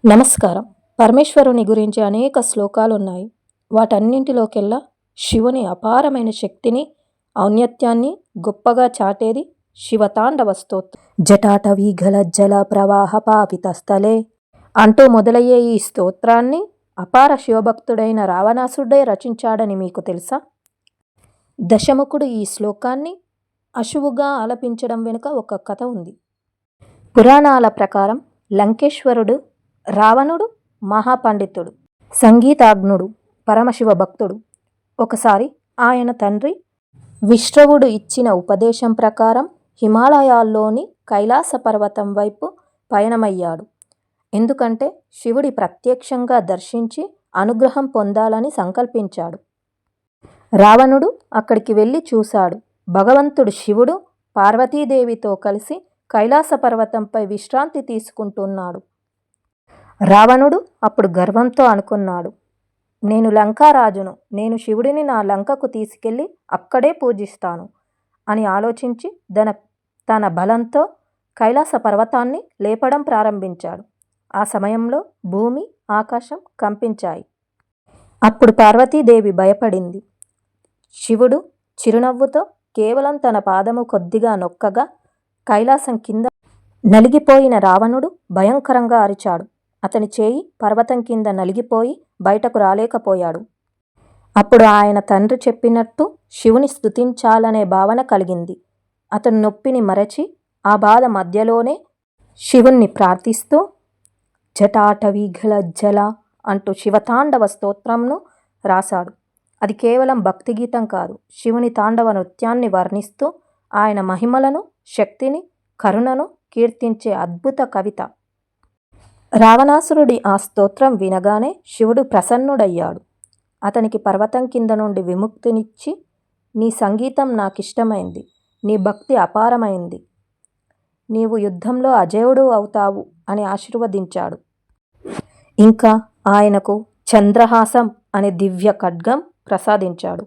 నమస్కారం. పరమేశ్వరుని గురించి అనేక శ్లోకాలున్నాయి. వాటన్నింటిలోకెల్లా శివుని అపారమైన శక్తిని, ఔన్నత్యాన్ని గొప్పగా చాటేది శివతాండవ స్తోత్రం. జటాటవీగల జల ప్రవాహ పావిత స్థలే అంటూ మొదలయ్యే ఈ స్తోత్రాన్ని అపార శివభక్తుడైన రావణాసుడే రచించాడని మీకు తెలుసా? దశముఖుడు ఈ శ్లోకాన్ని అశువుగా ఆలపించడం వెనుక ఒక కథ ఉంది. పురాణాల ప్రకారం లంకేశ్వరుడు రావణుడు మహాపండితుడు, సంగీతాజ్ఞుడు, పరమశివ భక్తుడు. ఒకసారి ఆయన తండ్రి విశ్రవుడు ఇచ్చిన ఉపదేశం ప్రకారం హిమాలయాల్లోని కైలాస పర్వతం వైపు పయనమయ్యాడు. ఎందుకంటే శివుడి ప్రత్యక్షంగా దర్శించి అనుగ్రహం పొందాలని సంకల్పించాడు. రావణుడు అక్కడికి వెళ్ళి చూశాడు. భగవంతుడు శివుడు పార్వతీదేవితో కలిసి కైలాస పర్వతంపై విశ్రాంతి తీసుకుంటున్నాడు. రావణుడు అప్పుడు గర్వంతో అనుకున్నాడు, నేను లంకారాజును, నేను శివుడిని నా లంకకు తీసుకెళ్ళి అక్కడే పూజిస్తాను అని ఆలోచించి తన బలంతో కైలాస పర్వతాన్ని లేపడం ప్రారంభించాడు. ఆ సమయంలో భూమి, ఆకాశం కంపించాయి. అప్పుడు పార్వతీదేవి భయపడింది. శివుడు చిరునవ్వుతో కేవలం తన పాదము కొద్దిగా నొక్కగా కైలాసం కింద నలిగిపోయిన రావణుడు భయంకరంగా అరిచాడు. అతని చేయి పర్వతం కింద నలిగిపోయి బయటకు రాలేకపోయాడు. అప్పుడు ఆయన తండ్రి చెప్పినట్టు శివుని స్తుతించాలనే భావన కలిగింది. అతను నొప్పిని మరచి ఆ బాధ మధ్యలోనే శివుణ్ణి ప్రార్థిస్తూ జటాటవీగల జల అంటూ శివతాండవ స్తోత్రంను రాశాడు. అది కేవలం భక్తి గీతం కాదు, శివుని తాండవ నృత్యాన్ని వర్ణిస్తూ ఆయన మహిమలను, శక్తిని, కరుణను కీర్తించే అద్భుత కవిత. రావణాసురుడి ఆ స్తోత్రం వినగానే శివుడు ప్రసన్నుడయ్యాడు. అతనికి పర్వతం కింద నుండి విముక్తినిచ్చి, నీ సంగీతం నాకిష్టమైంది, నీ భక్తి అపారమైంది, నీవు యుద్ధంలో అజేయుడు అవుతావు అని ఆశీర్వదించాడు. ఇంకా ఆయనకు చంద్రహాసం అనే దివ్య ఖడ్గం ప్రసాదించాడు.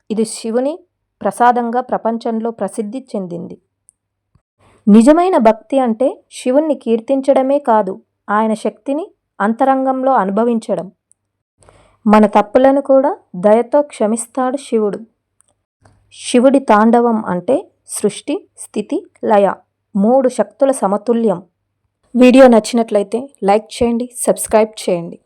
ఇది శివుని ప్రసాదంగా ప్రపంచంలో ప్రసిద్ధి చెందింది. నిజమైన భక్తి అంటే శివుణ్ణి కీర్తించడమే కాదు, ఆయన శక్తిని అంతరంగంలో అనుభవించడం. మన తప్పులను కూడా దయతో క్షమిస్తాడు శివుడు. శివుడి తాండవం అంటే సృష్టి, స్థితి, లయ, 3 శక్తుల సమతుల్యం. వీడియో నచ్చినట్లయితే లైక్ చేయండి, సబ్స్క్రైబ్ చేయండి.